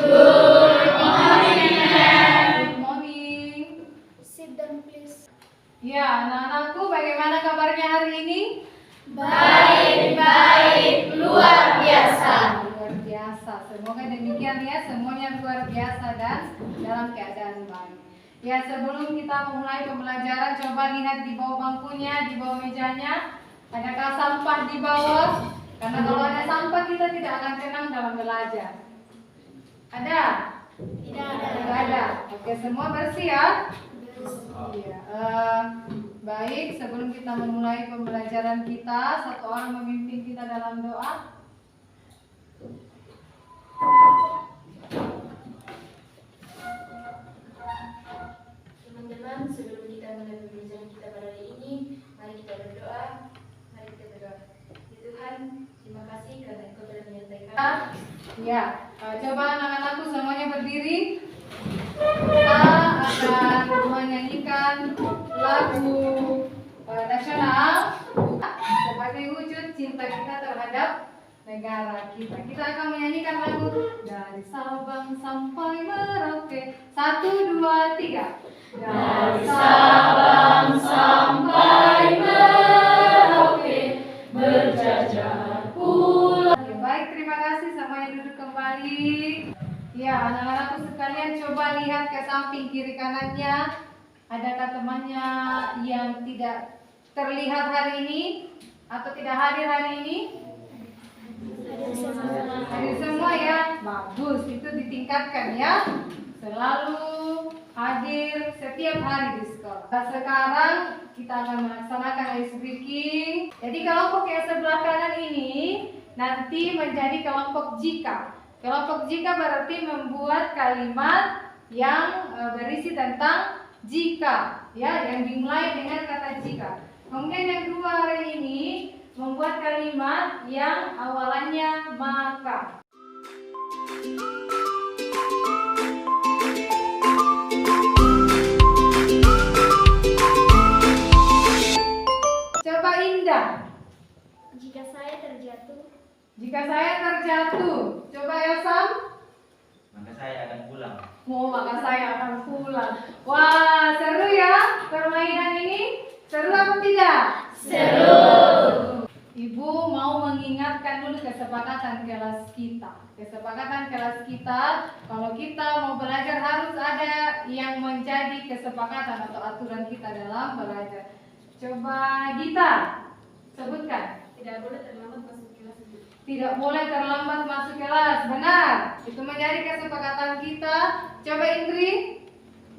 Good morning, ma'am. Good morning. Sit down, please. Ya, anak-anakku, bagaimana kabarnya hari ini? Baik, luar biasa. Luar biasa. Semoga demikian ya, semuanya luar biasa dan dalam keadaan baik. Ya, sebelum kita memulai pembelajaran, coba lihat di bawah bangkunya, di bawah mejanya, adakah sampah di bawah? Karena kalau ada sampah kita tidak akan tenang dalam belajar. Ada? Tidak ada. Oke, semua bersih ya? Iya. Baik, sebelum kita memulai pembelajaran kita, satu orang memimpin kita dalam doa. Teman-teman, sebelum kita mulai pembelajaran kita pada hari ini, mari kita berdoa. Mari kita berdoa. Ya Tuhan, terima kasih karena Engkau telah menyertai kami. Ya, coba anak-anakku semuanya berdiri. Kita akan menyanyikan lagu nasional sebagai wujud cinta kita terhadap negara kita. Kita akan menyanyikan lagu dari Sabang sampai Merauke. 1, 2, 3. Dari Sabang sampai Merauke berjajar pulau. Ya, baik, terima kasih, semuanya duduk kembali. Ya, anak-anakku sekalian, coba lihat ke samping kiri kanannya. Adakah temannya yang tidak terlihat hari ini atau tidak hadir hari ini? Hadir semua ya. Bagus, itu ditingkatkan ya. Selalu hadir setiap hari di sekolah. Nah, sekarang kita akan melaksanakan ice breaking. Jadi kelompok yang sebelah kanan ini nanti menjadi kelompok jika. Kelompok jika berarti membuat kalimat yang berisi tentang jika, ya, yang dimulai dengan kata jika. Kemudian yang kedua hari ini membuat kalimat yang awalannya maka. Coba Indah. Jika saya terjatuh, Jika saya terjatuh. Coba Elsam. Maka saya akan pulang. Maka saya akan pulang. Wah, seru ya permainan ini. Seru apa tidak? seru. Ibu mau mengingatkan dulu kesepakatan kelas kita. Kesepakatan kelas kita, kalau kita mau belajar harus ada yang menjadi kesepakatan atau aturan kita dalam belajar. Coba Gita, sebutkan. Tidak boleh terlambat masuk kelas. Tidak boleh terlambat masuk kelas, benar. Itu menjadi kesepakatan kita. Coba Indri.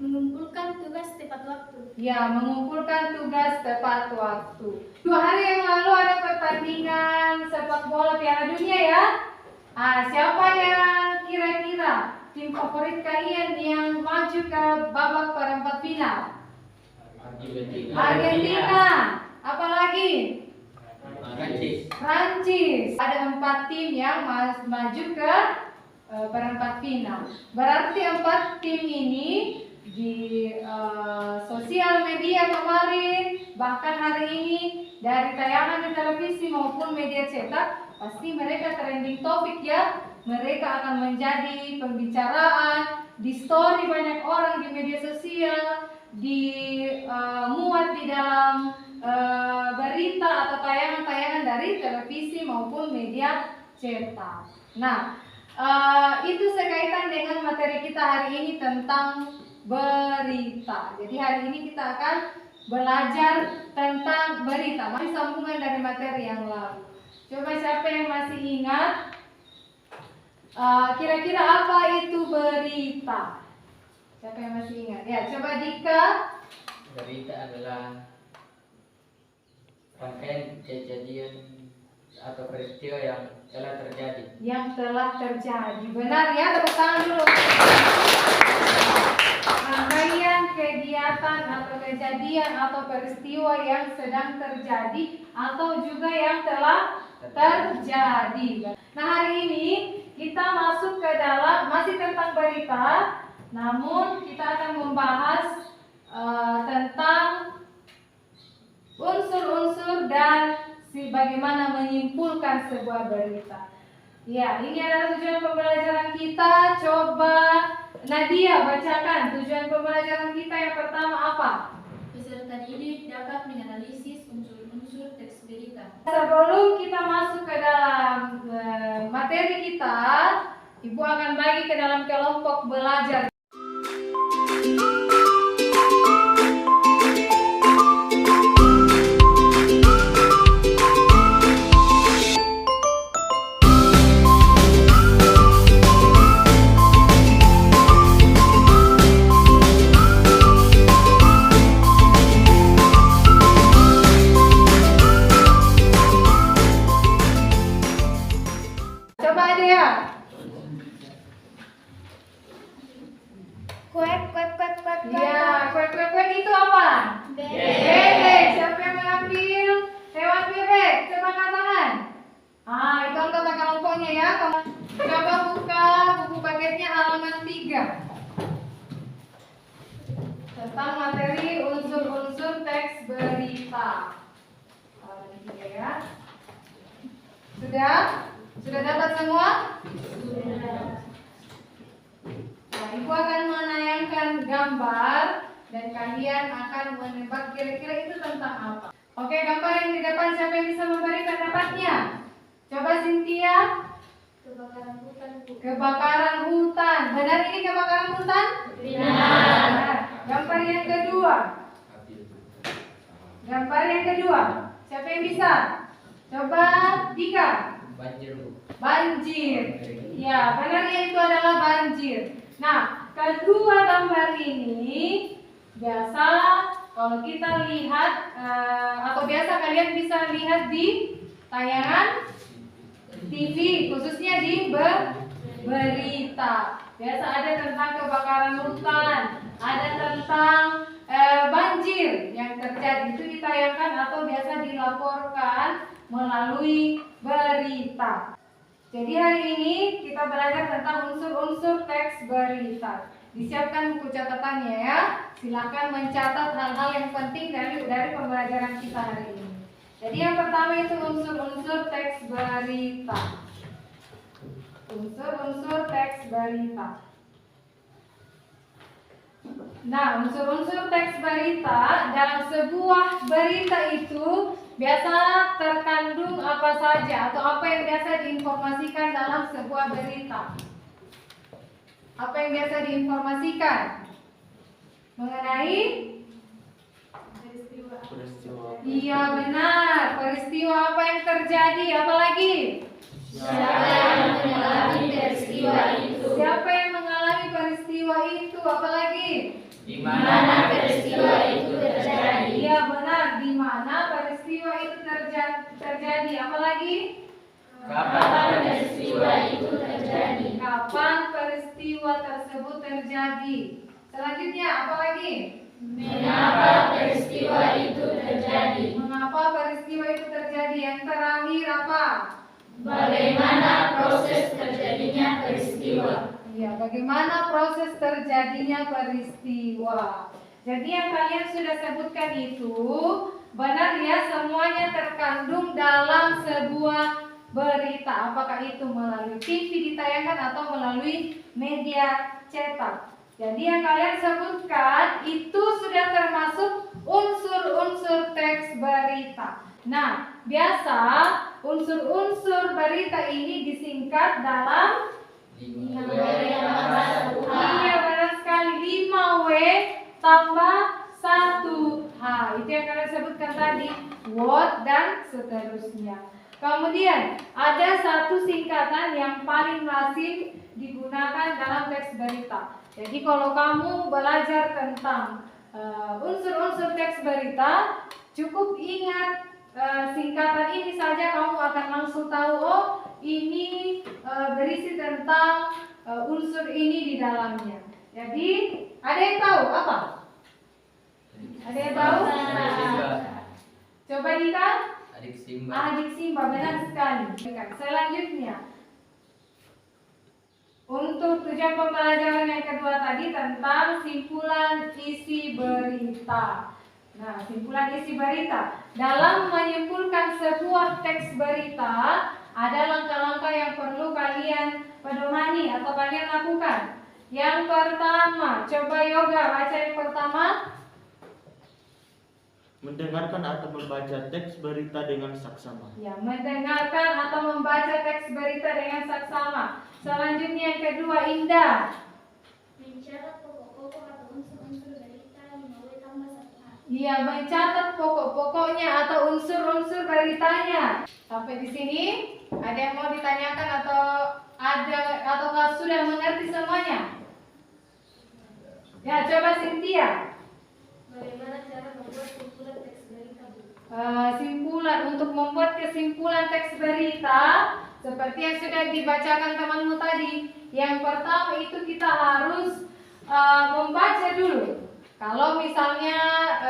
Mengumpulkan tugas tepat waktu. Ya, mengumpulkan tugas tepat waktu. 2 hari yang lalu ada pertandingan sepak bola Piala Dunia ya. Siapa yang kira-kira tim favorit kalian yang maju ke babak perempat final? Argentina. Apalagi? Prancis. Ada 4 tim yang maju ke perempat final. Berarti 4 tim ini di sosial media kemarin, bahkan hari ini dari tayangan di televisi maupun media cetak, pasti mereka trending topik ya. Mereka akan menjadi pembicaraan di story banyak orang di media sosial, muat di dalam berita atau tayangan-tayangan dari televisi maupun media cetak. Nah, itu sekaitan dengan materi kita hari ini tentang berita. Jadi hari ini kita akan belajar tentang berita. Masih sambungan dari materi yang lalu. Coba siapa yang masih ingat? Kira-kira apa itu berita? Siapa yang masih ingat? Ya, coba Dika. Berita adalah rangkaian kejadian atau peristiwa yang telah terjadi. Yang telah terjadi. Benar ya, tepuk tangan dulu. Rangkaian kegiatan atau kejadian atau peristiwa yang sedang terjadi atau juga yang telah terjadi. Nah, hari ini kita masuk ke dalam masih tentang berita, namun kita akan membahas tentang unsur-unsur dan bagaimana menyimpulkan sebuah berita. Ya, ini adalah tujuan pembelajaran kita. Coba Nadia bacakan tujuan pembelajaran kita yang pertama apa? Peserta didik dapat menganalisis unsur-unsur teks berita. Sebelum kita masuk ke dalam materi kita, Ibu akan bagi ke dalam kelompok belajar. Coba Adia. Kuek, kuek, kuek, kuek, kuek. Ya, kuek-kuek itu apa? Bebek. Siapa yang mengambil hewan bebek? Coba angkat tangan. Itu anggota kelompoknya ya. Coba buka buku paketnya halaman 3. Tentang materi unsur-unsur teks berita. Halaman 3 ya. Sudah? Sudah dapat semua? Nah, Ibu akan menayangkan gambar dan kalian akan menebak kira-kira itu tentang apa. Oke, gambar yang di depan siapa yang bisa memberi pendapatnya? Coba Cynthia. Kebakaran hutan, Bu. Kebakaran hutan. Benar ini kebakaran hutan? Benar. Gambar yang kedua. Gambar yang kedua. Siapa yang bisa? Coba Dika. Banjir, Bu. Banjir. Ya, benar itu adalah banjir. Nah, kedua gambar ini biasa kalau kita lihat atau biasa kalian bisa lihat di tayangan TV, khususnya di berita. Biasa ada tentang kebakaran hutan, ada tentang banjir yang terjadi, itu ditayangkan atau biasa dilaporkan melalui berita. Jadi hari ini kita belajar tentang unsur-unsur teks berita. Disiapkan buku catatannya ya. Silakan mencatat hal-hal yang penting dari pembelajaran kita hari ini. Jadi yang pertama itu unsur-unsur teks berita. Unsur-unsur teks berita. Nah, unsur-unsur teks berita dalam sebuah berita itu biasa terkandung apa saja atau apa yang biasa diinformasikan dalam sebuah berita. Apa yang biasa diinformasikan mengenai Peristiwa. Iya benar, peristiwa apa yang terjadi, apalagi Siapa yang mengalami peristiwa itu? siapa yang mengalami peristiwa itu, apalagi Di Di mana peristiwa itu terjadi? iya benar, di mana peristiwa itu terjadi, apalagi Kapan peristiwa itu terjadi? kapan peristiwa tersebut terjadi. Selanjutnya apalagi Mengapa peristiwa itu terjadi? mengapa peristiwa itu terjadi. Yang terakhir apa? Bagaimana proses terjadinya peristiwa? Iya, bagaimana proses terjadinya peristiwa. Jadi yang kalian sudah sebutkan itu benar ya, semuanya terkandung dalam sebuah berita. Apakah itu melalui TV ditayangkan atau melalui media cetak. Jadi yang kalian sebutkan itu sudah termasuk unsur-unsur teks berita. Nah, biasa unsur-unsur berita ini disingkat dalam Iya benar sekali, 5W tambah 1H. Itu yang kalian sebutkan tadi, what dan seterusnya. Kemudian ada satu singkatan yang paling lazim digunakan dalam teks berita. Jadi kalau kamu belajar tentang unsur-unsur teks berita, cukup ingat singkatan ini saja, kamu akan langsung tahu, oh ini berisi tentang unsur ini di dalamnya. Jadi ada yang tahu apa? Ada yang tahu? Coba Dika. Adik Simba. Adik Simba, benar sekali. Selanjutnya, untuk tujuan pembelajaran yang kedua tadi tentang simpulan isi berita. Nah, simpulan isi berita. Dalam menyimpulkan sebuah teks berita, ada langkah-langkah yang perlu kalian pedomani atau kalian lakukan. Yang pertama, coba Yoga baca yang pertama. Mendengarkan atau membaca teks berita dengan saksama. Ya, mendengarkan atau membaca teks berita dengan saksama. Selanjutnya yang kedua, Indah. Mencatat pokok-pokok atau unsur-unsur berita 5W+1H. Iya, mencatat pokok-pokoknya atau unsur-unsur beritanya. Sampai di sini ada yang mau ditanyakan ataukah sudah mengerti semuanya? Ya, coba Cynthia. Bagaimana cara membuat kumpulan teks berita, Bu? Simpulan untuk membuat kesimpulan teks berita seperti yang sudah dibacakan temanmu tadi. Yang pertama itu kita harus membaca dulu. Kalau misalnya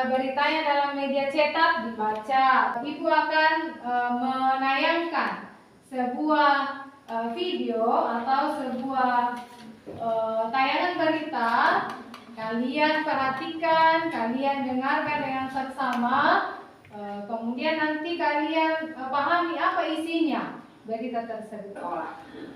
beritanya dalam media cetak dibaca, Ibu akan menayangkan sebuah video atau sebuah tayangan berita. Kalian perhatikan, kalian dengarkan dengan seksama, kemudian nanti kalian pahami apa isinya berita tersebut.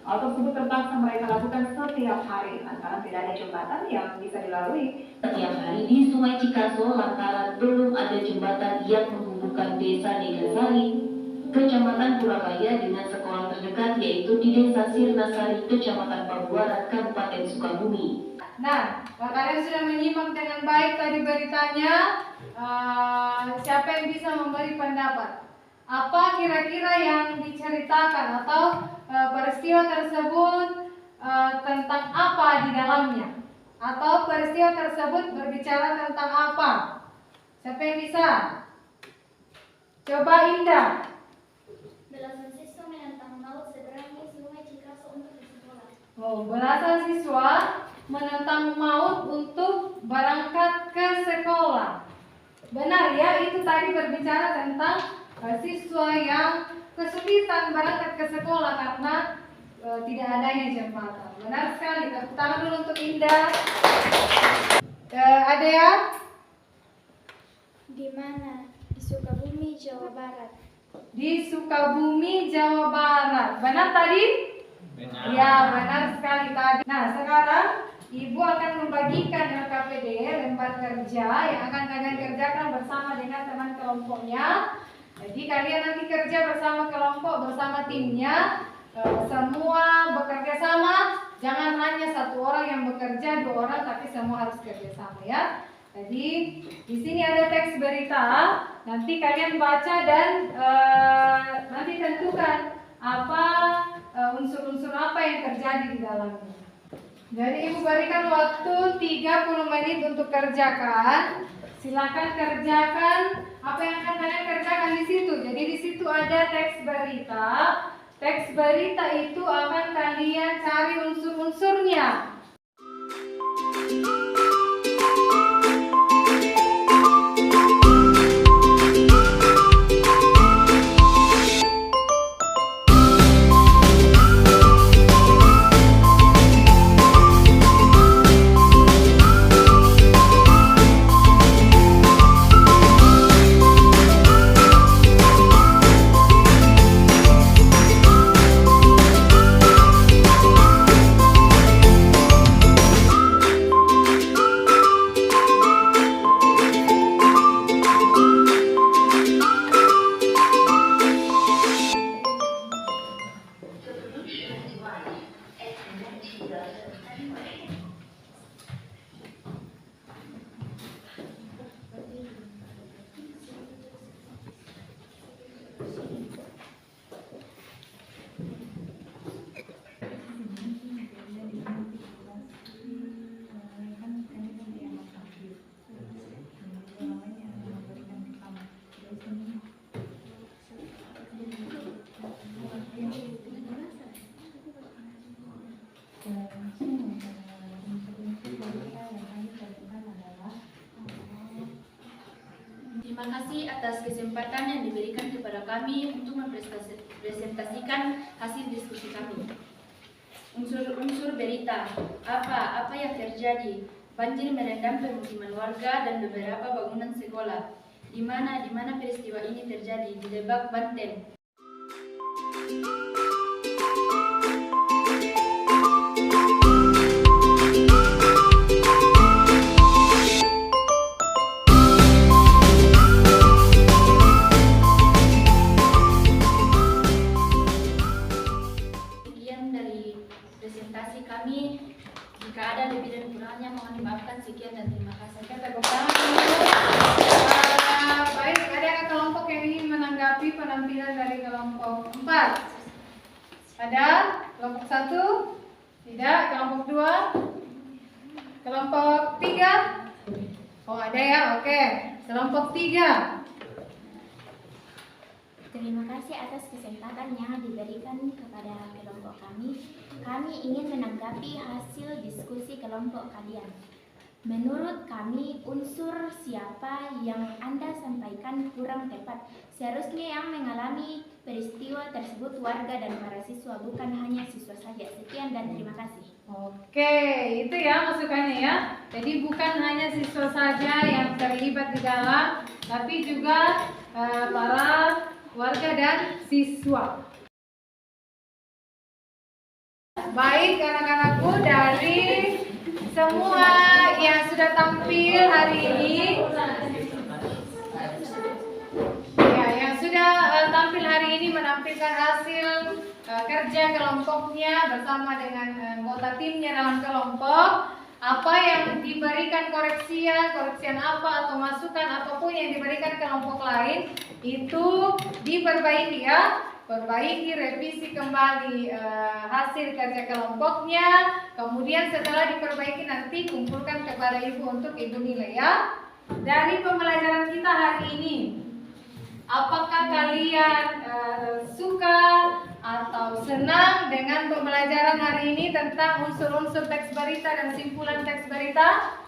Hal tersebut terpaksa mereka lakukan setiap hari lantaran tidak ada jembatan yang bisa dilalui. Setiap hari di Sungai Cikaso lantaran belum ada jembatan yang menghubungkan desa Negasari, Kecamatan Purabaya dengan sekolah terdekat yaitu di Desa Sirnasari, Kecamatan Pabuaran, Kabupaten Sukabumi. Nah, kalian sudah menyimak dengan baik tadi beritanya. Siapa yang bisa memberi pendapat? Apa kira-kira yang diceritakan atau peristiwa tersebut tentang apa di dalamnya? Atau peristiwa tersebut berbicara tentang apa? Siapa yang bisa? Coba Indah. Belasan siswa menentang maut seberangi Sungai Cikaso untuk bersekolah. Belasan siswa menentang maut untuk berangkat ke sekolah. Benar ya, itu tadi berbicara tentang siswa yang kesulitan berangkat ke sekolah karena tidak adanya jembatan. Benar sekali. Tepuk tangan dulu untuk Indah. Ada ya? Di mana? Di Sukabumi, Jawa Barat. Di Sukabumi, Jawa Barat. Benar tadi? Benar. Ya, benar sekali tadi. Nah, sekarang Ibu akan membagikan LKPD, lembar kerja yang akan kalian kerjakan bersama dengan teman kelompoknya. Jadi kalian nanti kerja bersama kelompok, bersama timnya, semua bekerja sama. Jangan hanya satu orang yang bekerja, 2 orang, tapi semua harus kerja sama ya. Jadi di sini ada teks berita. Nanti kalian baca dan nanti tentukan apa unsur-unsur apa yang terjadi di dalamnya. Jadi Ibu berikan waktu 30 menit untuk kerjakan. Silakan kerjakan apa yang akan kalian kerjakan di situ. Jadi di situ ada teks berita. Teks berita itu akan kalian cari unsur-unsurnya. Terima kasih atas kesempatan yang diberikan kepada kami untuk mempresentasikan hasil diskusi kami. Unsur-unsur berita. Apa yang terjadi? Banjir merendam permukiman warga dan beberapa bangunan sekolah. Di mana peristiwa ini terjadi? Di Lebak, Banten. presentasi kami. Jika ada lebih dan kurangnya mohon dimaafkan. Sekian dan terima kasih. Tepuk tangan dulu. Baik, ada kelompok yang ingin menanggapi penampilan dari kelompok 4? Ada? Kelompok 1? Tidak. Kelompok 2? Kelompok 3? Oh, ada ya? Oke. Kelompok 3. Terima kasih atas kesempatan yang diberikan kepada kelompok kami. Kami ingin menanggapi hasil diskusi kelompok kalian. Menurut kami, unsur siapa yang Anda sampaikan kurang tepat. Seharusnya yang mengalami peristiwa tersebut warga dan para siswa, bukan hanya siswa saja. Sekian dan terima kasih. Oke, itu ya masukannya ya. Jadi bukan hanya siswa saja yang terlibat di dalam, tapi juga para warga dan siswa. Baik anak-anakku, dari semua yang sudah tampil hari ini, ya, yang sudah tampil hari ini menampilkan hasil kerja kelompoknya bersama dengan anggota timnya dalam kelompok. Apa yang diberikan koreksian apa atau masukan apapun yang diberikan kelompok lain itu diperbaiki ya, perbaiki, revisi kembali hasil kerja kelompoknya. Kemudian setelah diperbaiki nanti kumpulkan kepada ibu untuk ibu nilai ya. Dari pembelajaran kita hari ini, apakah kalian suka atau senang dengan pembelajaran hari ini tentang unsur-unsur teks berita dan simpulan teks berita?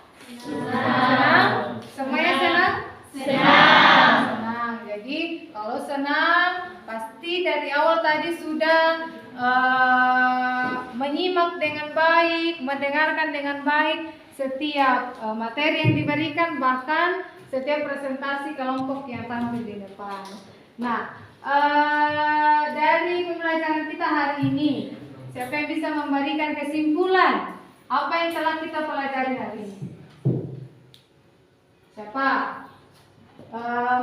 Senang? Semuanya senang? Senang. Jadi kalau senang, pasti dari awal tadi sudah menyimak dengan baik, mendengarkan dengan baik setiap materi yang diberikan, bahkan setiap presentasi kelompok yang tampil di depan. Nah, dari pembelajaran kita hari ini, siapa yang bisa memberikan kesimpulan apa yang telah kita pelajari hari ini? Siapa?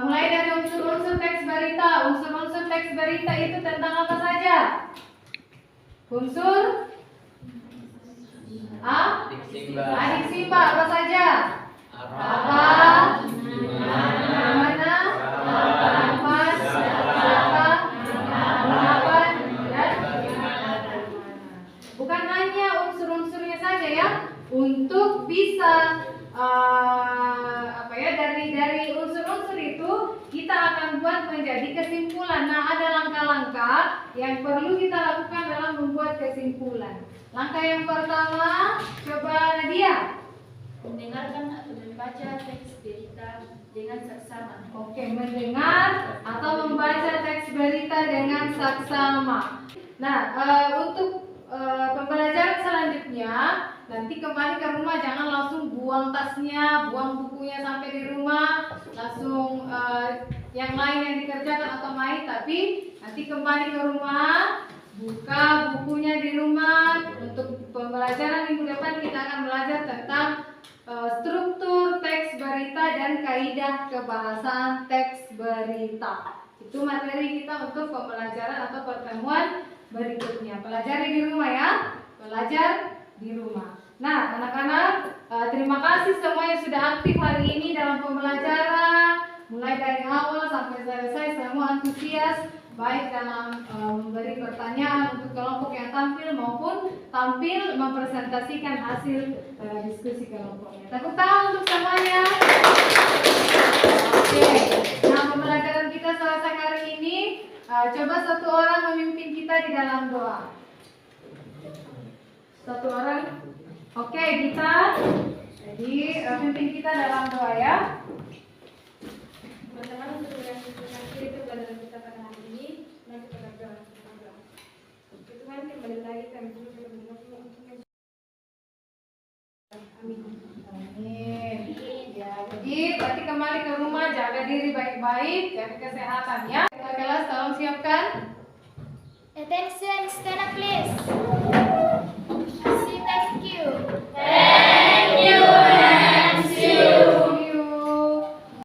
Mulai dari unsur-unsur teks berita. Unsur-unsur teks berita itu tentang apa saja? Unsur adik simba apa saja? Apa? Mana? Kapan? Siapa? Mengapa? Dan bukan hanya unsur-unsurnya saja ya, untuk bisa dari unsur-unsur itu kita akan buat menjadi kesimpulan. Nah, ada langkah-langkah yang perlu kita lakukan dalam membuat kesimpulan. Langkah yang pertama, coba Nadia. Mendengarkan atau membaca teks berita dengan saksama. Oke, mendengar atau membaca teks berita dengan saksama. Nah, untuk pembelajaran selanjutnya, nanti kembali ke rumah jangan langsung buang tasnya, buang bukunya sampai di rumah, langsung yang lain yang dikerjakan atau main, tapi nanti kembali ke rumah, buka bukunya di rumah. Untuk pembelajaran minggu depan kita akan belajar tentang struktur teks berita dan kaidah kebahasan teks berita. Itu materi kita untuk pembelajaran atau pertemuan berikutnya. Pelajari di rumah ya, belajar di rumah. Nah, anak-anak, terima kasih semua yang sudah aktif hari ini dalam pembelajaran. Mulai dari awal sampai selesai, semua antusias baik dalam memberi pertanyaan untuk kelompok yang tampil maupun tampil mempresentasikan hasil diskusi kelompoknya. Tepuk tangan untuk semuanya. Oke, nah pembelajaran kita selesai hari ini. Coba satu orang memimpin kita di dalam doa. Satu orang. Oke, kita. Jadi pimpin kita dalam doa ya. Teman-teman, untuk itu pelajaran kita pada hari ini. Mari kita berdoa. Tuhan, kembali lagi kami Amin. Amin. Ya, jadi berarti kembali ke rumah, jaga diri baik-baik, jaga kesehatan ya. Kelas tolong siapkan. Attention, stand up please.